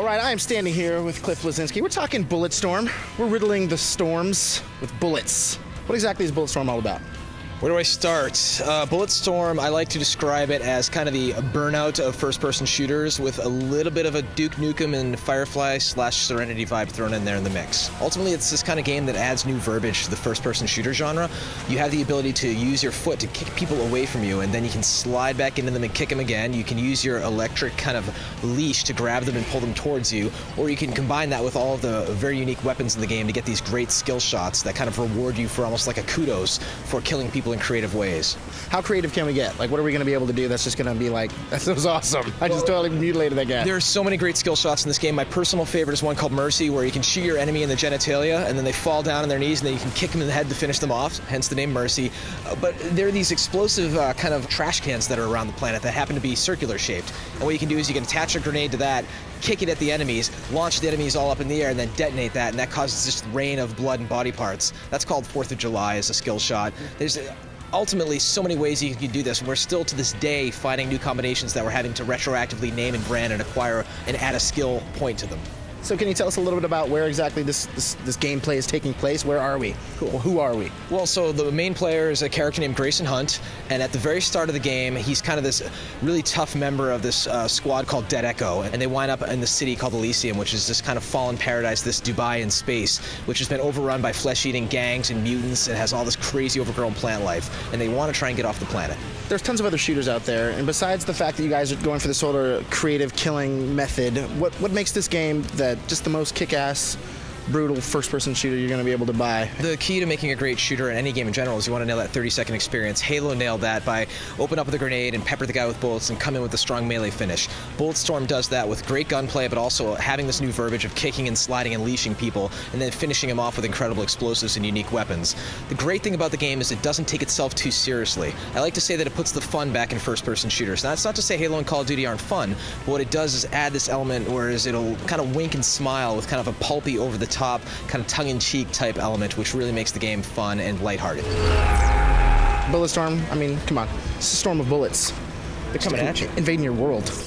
right, I am standing here with Cliff Bleszinski. We're talking Bulletstorm. We're riddling the storms with bullets. What exactly is Bulletstorm all about? Where do I start? Bulletstorm, I like to describe it as kind of the burnout of first-person shooters with a little bit of a Duke Nukem and Firefly/Serenity vibe thrown in there in the mix. Ultimately, it's this kind of game that adds new verbiage to the first-person shooter genre. You have the ability to use your foot to kick people away from you, and then you can slide back into them and kick them again. You can use your electric kind of leash to grab them and pull them towards you, or you can combine that with all of the very unique weapons in the game to get these great skill shots that kind of reward you for almost like a kudos for killing people in creative ways. How creative can we get? Like, what are we going to be able to do that's just going to be like, that was awesome. I just totally mutilated that guy. There are so many great skill shots in this game. My personal favorite is one called Mercy, where you can shoot your enemy in the genitalia, and then they fall down on their knees, and then you can kick them in the head to finish them off, hence the name Mercy. But there are these explosive kind of trash cans that are around the planet that happen to be circular shaped. And what you can do is you can attach a grenade to that, kick it at the enemies, launch the enemies all up in the air, and then detonate that, and that causes this rain of blood and body parts. That's called 4th of July as a skill shot. There's ultimately so many ways you can do this, and we're still to this day finding new combinations that we're having to retroactively name and brand and acquire and add a skill point to them. So can you tell us a little bit about where exactly this gameplay is taking place? Where are we? Cool. Who are we? Well, so the main player is a character named Grayson Hunt, and at the very start of the game, he's kind of this really tough member of this squad called Dead Echo, and they wind up in the city called Elysium, which is this kind of fallen paradise, this Dubai in space, which has been overrun by flesh-eating gangs and mutants and has all this crazy overgrown plant life, and they want to try and get off the planet. There's tons of other shooters out there, and besides the fact that you guys are going for this sort of creative killing method, what makes this game just the most kick-ass, brutal first-person shooter you're going to be able to buy? The key to making a great shooter in any game in general is you want to nail that 30-second experience. Halo nailed that by open up with a grenade and pepper the guy with bullets and come in with a strong melee finish. Bulletstorm does that with great gunplay, but also having this new verbiage of kicking and sliding and leashing people, and then finishing them off with incredible explosives and unique weapons. The great thing about the game is it doesn't take itself too seriously. I like to say that it puts the fun back in first-person shooters. Now, that's not to say Halo and Call of Duty aren't fun, but what it does is add this element whereas it'll kind of wink and smile with kind of a pulpy, over-the-top, kind of tongue-in-cheek type element, which really makes the game fun and lighthearted. Bulletstorm, I mean, come on. It's a storm of bullets. They're coming at you. Invading your world.